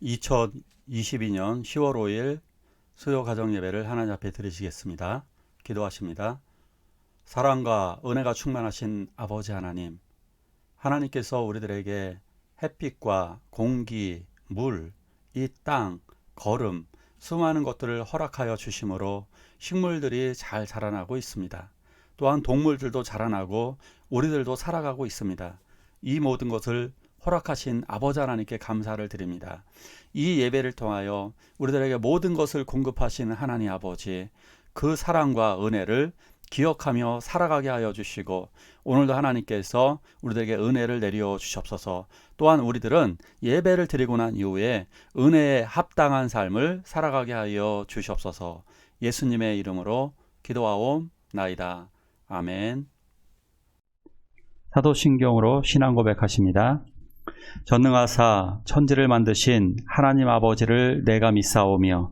2022년 10월 5일 수요 가정 예배를 하나님 앞에 드리시겠습니다. 기도하십니다. 사랑과 은혜가 충만하신 아버지 하나님, 하나님께서 우리들에게 햇빛과 공기, 물, 이 땅, 걸음, 수많은 것들을 허락하여 주심으로 식물들이 잘 자라나고 있습니다. 또한 동물들도 자라나고 우리들도 살아가고 있습니다. 이 모든 것을 허락하신 아버지 하나님께 감사를 드립니다. 이 예배를 통하여 우리들에게 모든 것을 공급하시는 하나님 아버지, 그 사랑과 은혜를 기억하며 살아가게 하여 주시고, 오늘도 하나님께서 우리들에게 은혜를 내려 주시옵소서. 또한 우리들은 예배를 드리고 난 이후에 은혜에 합당한 삶을 살아가게 하여 주시옵소서. 예수님의 이름으로 기도하옵나이다. 아멘. 사도신경으로 신앙 고백하십니다. 전능하사 천지를 만드신 하나님 아버지를 내가 믿사오며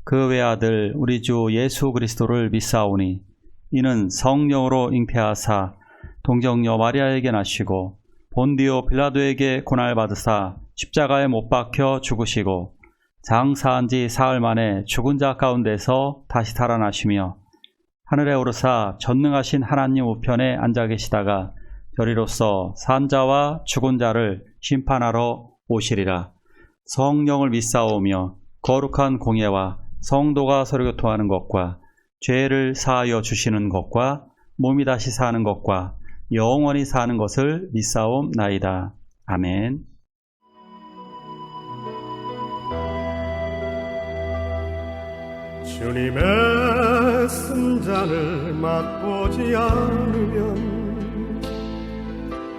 그 외아들 우리 주 예수 그리스도를 믿사오니 이는 성령으로 잉태하사 동정녀 마리아에게 나시고 본디오 빌라도에게 고난받으사 십자가에 못 박혀 죽으시고 장사한 지 사흘 만에 죽은 자 가운데서 다시 살아나시며 하늘에 오르사 전능하신 하나님 우편에 앉아 계시다가 저리로서 산 자와 죽은 자를 심판하러 오시리라. 성령을 믿사오며 거룩한 공예와 성도가 서로 교통하는 것과 죄를 사하여 주시는 것과 몸이 다시 사는 것과 영원히 사는 것을 믿사옵나이다. 아멘. 주님의 순잔을 맛보지 않으면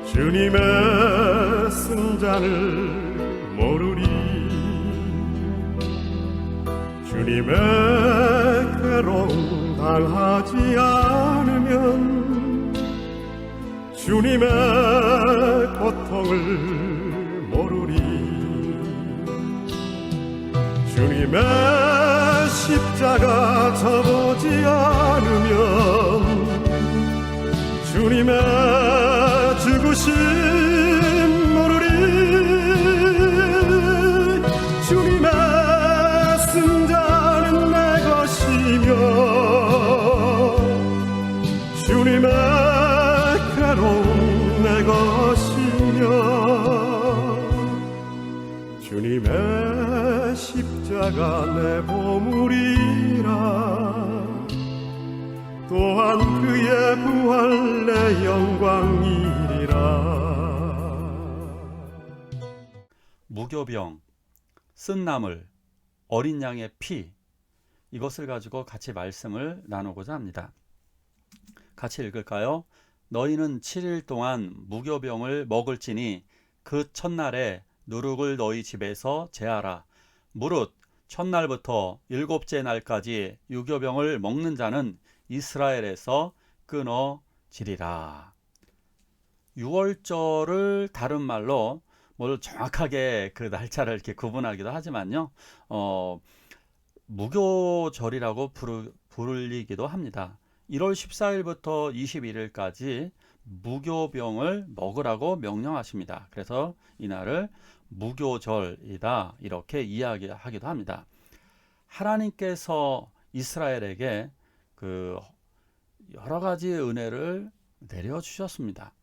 주님의 순잔을 모르리. 주님의 괴로움 당하지 않으면 주님의 고통을 모르리. 주님의 십자가 져보지 않으면 주님의 죽으심 모르리. 주님의 승자는 내 것이며 주님의 괴로움 내 것이며 주님의 십자가 내 보물이라. 또한 그의 부활 내 영광이리라. 무교병, 쓴나물, 어린 양의 피, 이것을 가지고 같이 말씀을 나누고자 합니다. 같이 읽을까요? 너희는 7일 동안 무교병을 먹을지니 그 첫날에 누룩을 너희 집에서 제하라. 무릇 첫날부터 일곱째 날까지 유교병을 먹는 자는 이스라엘에서 끊어지리라. 유월절을 다른 말로 정확하게 그 날짜를 이렇게 구분하기도 하지만요, 무교절이라고 부르기도 합니다. 1월 14일부터 21일까지 무교병을 먹으라고 명령하십니다. 그래서 이날을 무교절이다 이렇게 이야기하기도 합니다. 하나님께서 이스라엘에게 그 여러 가지 은혜를 내려주셨습니다.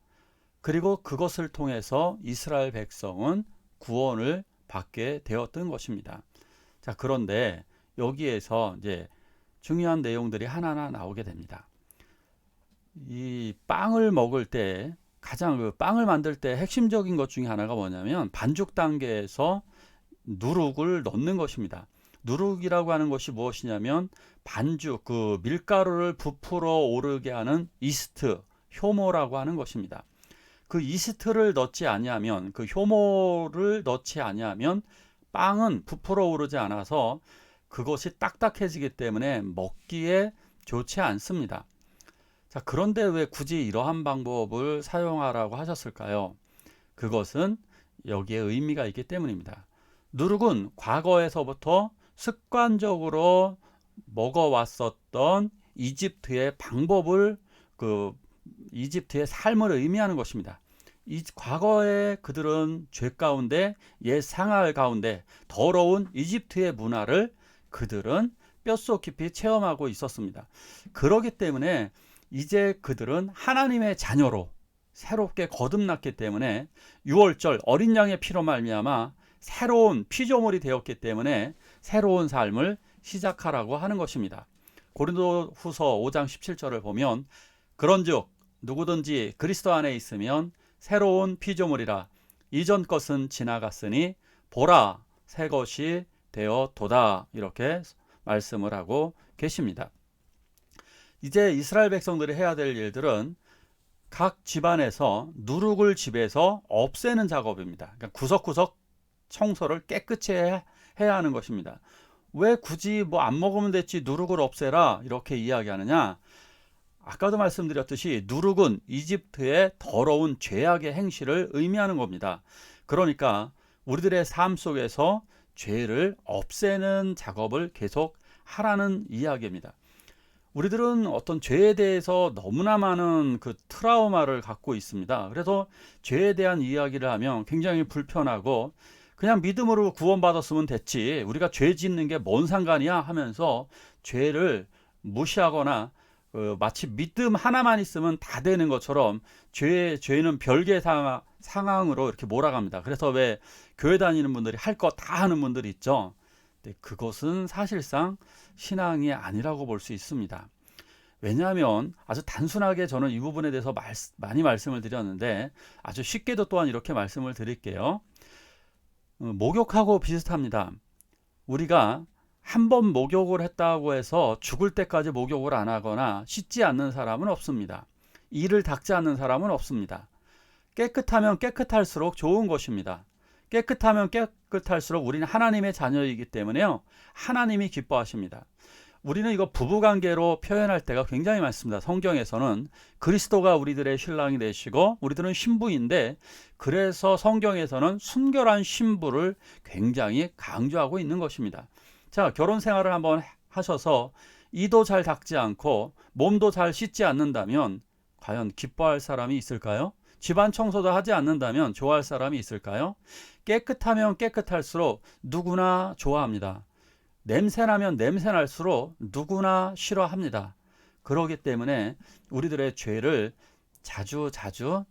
그리고 그것을 통해서 이스라엘 백성은 구원을 받게 되었던 것입니다. 자, 그런데 여기에서 이제 중요한 내용들이 하나하나 나오게 됩니다. 이 빵을 먹을 때 가장 빵을 만들 때 핵심적인 것 중에 하나가 뭐냐면 반죽 단계에서 누룩을 넣는 것입니다. 누룩이라고 하는 것이 무엇이냐면 반죽, 그 밀가루를 부풀어 오르게 하는 이스트, 효모라고 하는 것입니다. 그 이스트를 넣지 아니하면, 그 효모를 넣지 아니하면 빵은 부풀어 오르지 않아서 그것이 딱딱해지기 때문에 먹기에 좋지 않습니다. 자, 그런데 왜 굳이 이러한 방법을 사용하라고 하셨을까요? 그것은 여기에 의미가 있기 때문입니다. 누룩은 과거에서부터 습관적으로 먹어왔었던 이집트의 방법을, 이집트의 삶을 의미하는 것입니다. 이 과거에 그들은 죄 가운데 옛 생활 가운데 더러운 이집트의 문화를 그들은 뼛속 깊이 체험하고 있었습니다. 그렇기 때문에 이제 그들은 하나님의 자녀로 새롭게 거듭났기 때문에 유월절 어린 양의 피로 말미암아 새로운 피조물이 되었기 때문에 새로운 삶을 시작하라고 하는 것입니다. 고린도후서 5장 17절을 보면 그런즉 누구든지 그리스도 안에 있으면 새로운 피조물이라 이전 것은 지나갔으니 보라 새 것이 되었도다 이렇게 말씀을 하고 계십니다. 이제 이스라엘 백성들이 해야 될 일들은 각 집안에서 누룩을 집에서 없애는 작업입니다. 그러니까 구석구석 청소를 깨끗이 해야 하는 것입니다. 왜 굳이 뭐 안 먹으면 됐지 누룩을 없애라 이렇게 이야기하느냐? 아까도 말씀드렸듯이 누룩은 이집트의 더러운 죄악의 행실을 의미하는 겁니다. 그러니까 우리들의 삶 속에서 죄를 없애는 작업을 계속 하라는 이야기입니다. 우리들은 어떤 죄에 대해서 너무나 많은 그 트라우마를 갖고 있습니다. 그래서 죄에 대한 이야기를 하면 굉장히 불편하고 그냥 믿음으로 구원받았으면 됐지 우리가 죄 짓는 게 뭔 상관이야 하면서 죄를 무시하거나 마치 믿음 하나만 있으면 다 되는 것처럼 죄는 별개 상황으로 이렇게 몰아갑니다. 그래서 왜 교회 다니는 분들이 할 거 다 하는 분들이 있죠. 근데 그것은 사실상 신앙이 아니라고 볼 수 있습니다. 왜냐하면 아주 단순하게 저는 이 부분에 대해서 많이 말씀을 드렸는데 아주 쉽게도 또한 이렇게 말씀을 드릴게요. 목욕하고 비슷합니다. 우리가 한 번 목욕을 했다고 해서 죽을 때까지 목욕을 안 하거나 씻지 않는 사람은 없습니다. 이를 닦지 않는 사람은 없습니다. 깨끗하면 깨끗할수록 좋은 것입니다. 깨끗하면 깨끗할수록 우리는 하나님의 자녀이기 때문에요. 하나님이 기뻐하십니다. 우리는 이거 부부관계로 표현할 때가 굉장히 많습니다. 성경에서는 그리스도가 우리들의 신랑이 되시고 우리들은 신부인데 그래서 성경에서는 순결한 신부를 굉장히 강조하고 있는 것입니다. 자, 결혼 생활을 한번 하셔서 이도 잘 닦지 않고 몸도 잘 씻지 않는다면 과연 기뻐할 사람이 있을까요? 집안 청소도 하지 않는다면 좋아할 사람이 있을까요? 깨끗하면 깨끗할수록 누구나 좋아합니다. 냄새나면 냄새날수록 누구나 싫어합니다. 그렇기 때문에 우리들의 죄를 자주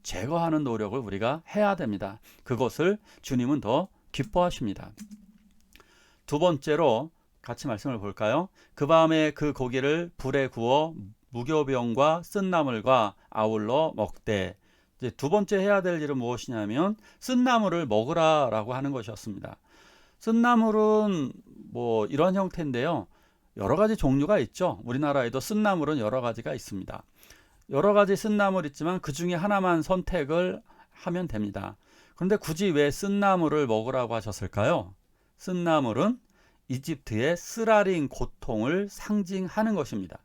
제거하는 노력을 우리가 해야 됩니다. 그것을 주님은 더 기뻐하십니다. 두 번째로 같이 말씀을 볼까요? 그 밤에 그 고기를 불에 구워 무교병과 쓴나물과 아울러 먹되. 이제 두 번째 해야 될 일은 무엇이냐면 쓴나물을 먹으라라고 하는 것이었습니다. 쓴나물은 뭐 이런 형태인데요. 여러 가지 종류가 있죠. 우리나라에도 쓴나물은 여러 가지가 있습니다. 여러 가지 쓴나물 있지만 그 중에 하나만 선택을 하면 됩니다. 그런데 굳이 왜 쓴나물을 먹으라고 하셨을까요? 쓴나물은 이집트의 쓰라린 고통을 상징하는 것입니다.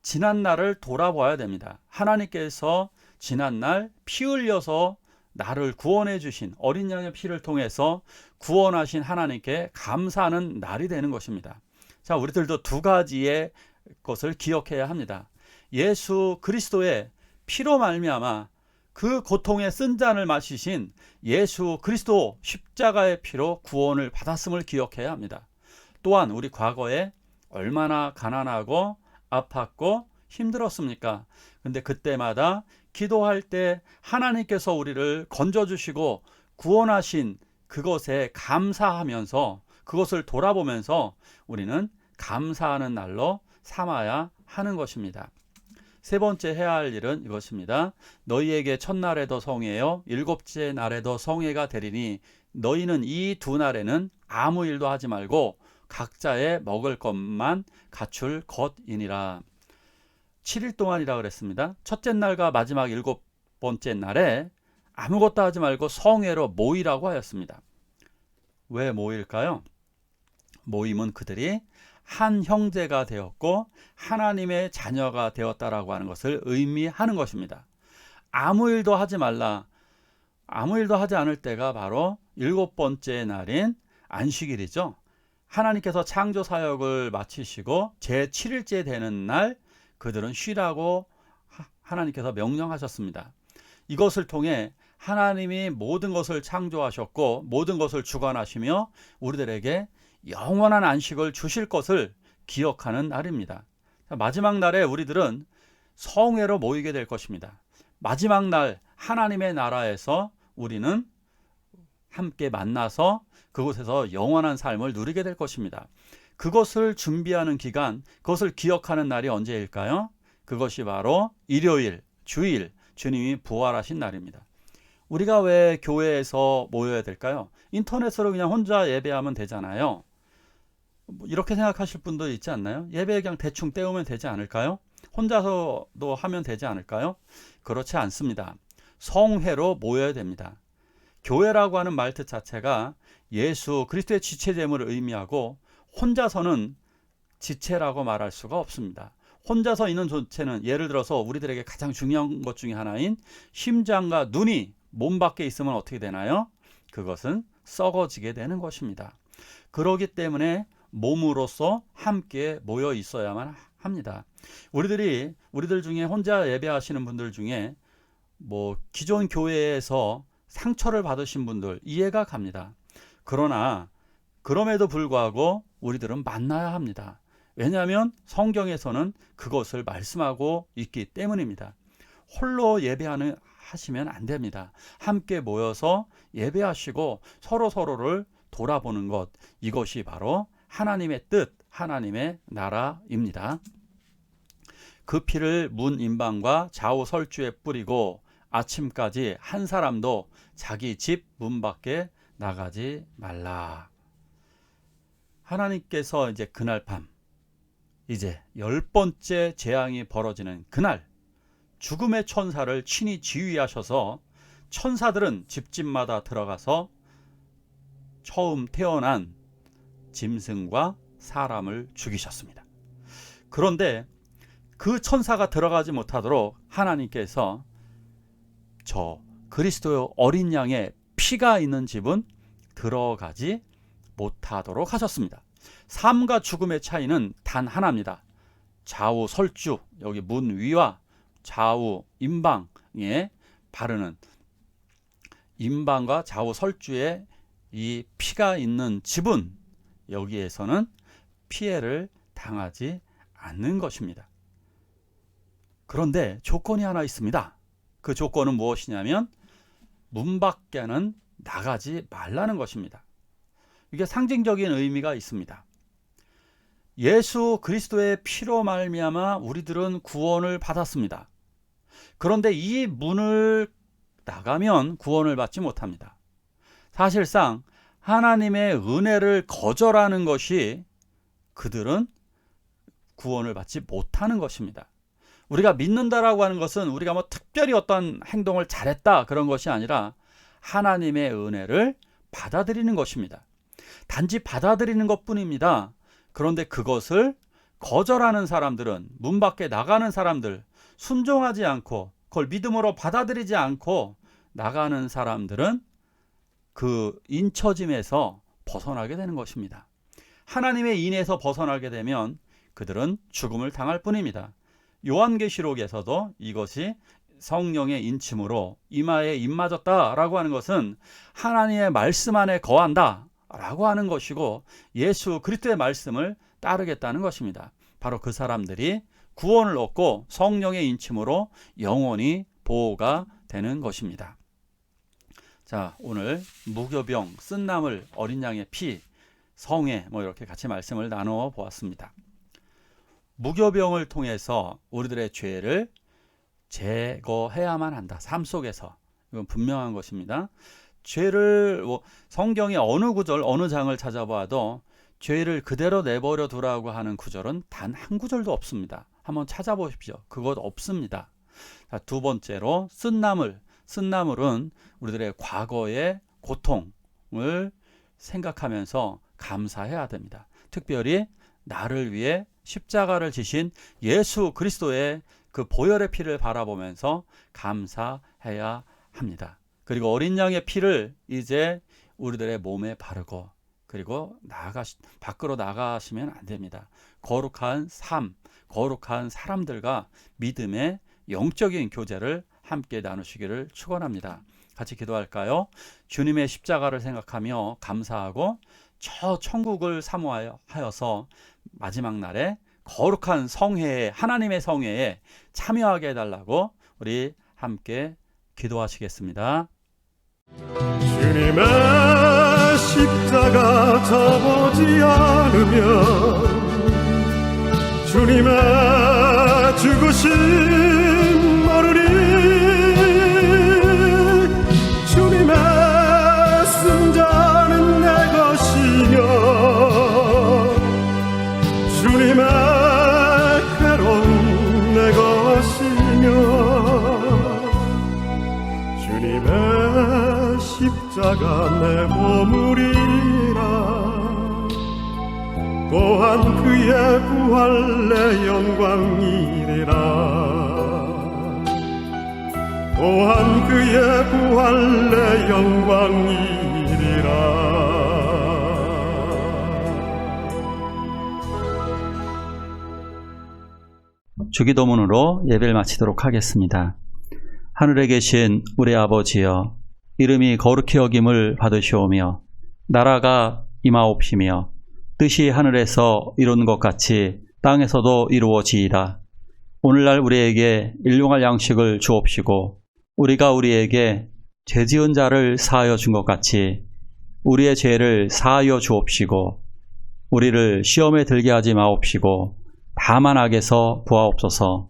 지난날을 돌아봐야 됩니다. 하나님께서 지난날 피 흘려서 나를 구원해 주신 어린 양의 피를 통해서 구원하신 하나님께 감사하는 날이 되는 것입니다. 자, 우리들도 두 가지의 것을 기억해야 합니다. 예수 그리스도의 피로 말미암아 그 고통의 쓴 잔을 마시신 예수 그리스도 십자가의 피로 구원을 받았음을 기억해야 합니다. 또한 우리 과거에 얼마나 가난하고 아팠고 힘들었습니까? 근데 그때마다 기도할 때 하나님께서 우리를 건져주시고 구원하신 그것에 감사하면서 그것을 돌아보면서 우리는 감사하는 날로 삼아야 하는 것입니다. 세 번째 해야 할 일은 이것입니다. 너희에게 첫날에도 성회요 일곱째 날에도 성회가 되리니 너희는 이 두 날에는 아무 일도 하지 말고 각자의 먹을 것만 갖출 것이니라. 7일 동안이라 그랬습니다. 첫째 날과 마지막 일곱 번째 날에 아무것도 하지 말고 성회로 모이라고 하였습니다. 왜 모일까요? 모임은 그들이 한 형제가 되었고 하나님의 자녀가 되었다라고 하는 것을 의미하는 것입니다. 아무 일도 하지 말라. 아무 일도 하지 않을 때가 바로 일곱 번째 날인 안식일이죠. 하나님께서 창조 사역을 마치시고 제7일째 되는 날 그들은 쉬라고 하나님께서 명령하셨습니다. 이것을 통해 하나님이 모든 것을 창조하셨고 모든 것을 주관하시며 우리들에게 영원한 안식을 주실 것을 기억하는 날입니다. 마지막 날에 우리들은 성회로 모이게 될 것입니다. 마지막 날 하나님의 나라에서 우리는 함께 만나서 그곳에서 영원한 삶을 누리게 될 것입니다. 그것을 준비하는 기간, 그것을 기억하는 날이 언제일까요? 그것이 바로 일요일, 주일, 주님이 부활하신 날입니다. 우리가 왜 교회에서 모여야 될까요? 인터넷으로 그냥 혼자 예배하면 되잖아요. 이렇게 생각하실 분도 있지 않나요? 예배 그냥 대충 때우면 되지 않을까요? 혼자서도 하면 되지 않을까요? 그렇지 않습니다. 성회로 모여야 됩니다. 교회라고 하는 말뜻 자체가 예수 그리스도의 지체됨을 의미하고 혼자서는 지체라고 말할 수가 없습니다. 혼자서 있는 존재는 예를 들어서 우리들에게 가장 중요한 것 중에 하나인 심장과 눈이 몸 밖에 있으면 어떻게 되나요? 그것은 썩어지게 되는 것입니다. 그렇기 때문에 몸으로서 함께 모여 있어야만 합니다. 우리들 중에 혼자 예배하시는 분들 중에 기존 교회에서 상처를 받으신 분들 이해가 갑니다. 그러나 그럼에도 불구하고 우리들은 만나야 합니다. 왜냐하면 성경에서는 그것을 말씀하고 있기 때문입니다. 홀로 예배하시면 안 됩니다. 함께 모여서 예배하시고 서로를 돌아보는 것, 이것이 바로 하나님의 뜻, 하나님의 나라입니다. 그 피를 문 임방과 좌우 설주에 뿌리고 아침까지 한 사람도 자기 집 문 밖에 나가지 말라. 하나님께서 이제 그날 밤, 이제 10번째 재앙이 벌어지는 그날, 죽음의 천사를 친히 지휘하셔서 천사들은 집집마다 들어가서 처음 태어난 짐승과 사람을 죽이셨습니다. 그런데 그 천사가 들어가지 못하도록 하나님께서 저 그리스도의 어린 양의 피가 있는 집은 들어가지 못하도록 하셨습니다. 삶과 죽음의 차이는 단 하나입니다. 좌우 설주, 여기 문 위와 좌우 임방에 바르는 임방과 좌우 설주에 이 피가 있는 집은 여기에서는 피해를 당하지 않는 것입니다. 그런데 조건이 하나 있습니다. 그 조건은 무엇이냐면 문 밖에는 나가지 말라는 것입니다. 이게 상징적인 의미가 있습니다. 예수 그리스도의 피로 말미암아 우리들은 구원을 받았습니다. 그런데 이 문을 나가면 구원을 받지 못합니다. 사실상 하나님의 은혜를 거절하는 것이 그들은 구원을 받지 못하는 것입니다. 우리가 믿는다라고 하는 것은 우리가 특별히 어떤 행동을 잘했다 그런 것이 아니라 하나님의 은혜를 받아들이는 것입니다. 단지 받아들이는 것뿐입니다. 그런데 그것을 거절하는 사람들은, 문 밖에 나가는 사람들, 순종하지 않고 그걸 믿음으로 받아들이지 않고 나가는 사람들은 그 인처짐에서 벗어나게 되는 것입니다. 하나님의 인에서 벗어나게 되면 그들은 죽음을 당할 뿐입니다. 요한계시록에서도 이것이 성령의 인침으로 이마에 입맞았다라고 하는 것은 하나님의 말씀 안에 거한다 라고 하는 것이고 예수 그리스도의 말씀을 따르겠다는 것입니다. 바로 그 사람들이 구원을 얻고 성령의 인침으로 영원히 보호가 되는 것입니다. 자, 오늘 무교병, 쓴나물, 어린 양의 피, 성회 이렇게 같이 말씀을 나누어 보았습니다. 무교병을 통해서 우리들의 죄를 제거해야만 한다. 삶 속에서. 이건 분명한 것입니다. 죄를 성경의 어느 구절, 어느 장을 찾아봐도 죄를 그대로 내버려 두라고 하는 구절은 단 한 구절도 없습니다. 한번 찾아보십시오. 그것 없습니다. 자, 두 번째로 쓴나물은 우리들의 과거의 고통을 생각하면서 감사해야 됩니다. 특별히 나를 위해 십자가를 지신 예수 그리스도의 그 보혈의 피를 바라보면서 감사해야 합니다. 그리고 어린 양의 피를 이제 우리들의 몸에 바르고 그리고 밖으로 나가시면 안 됩니다. 거룩한 삶, 거룩한 사람들과 믿음의 영적인 교제를 함께 나누시기를 축원합니다. 같이 기도할까요? 주님의 십자가를 생각하며 감사하고 저 천국을 사모하여서 마지막 날에 거룩한 성회에, 하나님의 성회에 참여하게 해달라고 우리 함께 기도하시겠습니다. 주님의 십자가 져보지 않으면 주님의 죽으심 모르리. 주님의 승자는 내 것이며 주님의 괴로움 내 것이며 주님의 십자가 내 보물이라. 또한 그의 부활 내 영광이리라. 또한 그의 부활 내 영광이리라. 주기도문으로 예배를 마치도록 하겠습니다. 하늘에 계신 우리 아버지여, 이름이 거룩히 여김을 받으시오며 나라가 임하옵시며 뜻이 하늘에서 이룬 것 같이 땅에서도 이루어지이다. 오늘날 우리에게 일용할 양식을 주옵시고 우리가 우리에게 죄지은 자를 사하여 준 것 같이 우리의 죄를 사하여 주옵시고 우리를 시험에 들게 하지 마옵시고 다만 악에서 구하옵소서.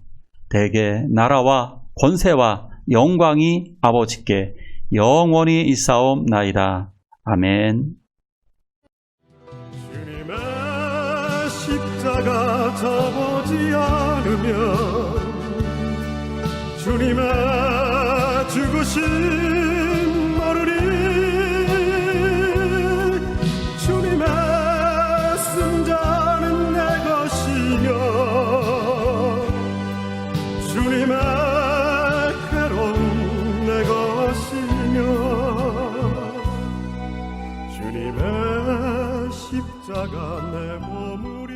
대개 나라와 권세와 영광이 아버지께 영원히 있사옵나이다. 아멘. 주님의 십자가 져보지 않으면 주님의 죽으심 모르리. 주님의 승자는 내 것이며 주님의 괴로움 내 것이며 주님의 십자가 내 보물이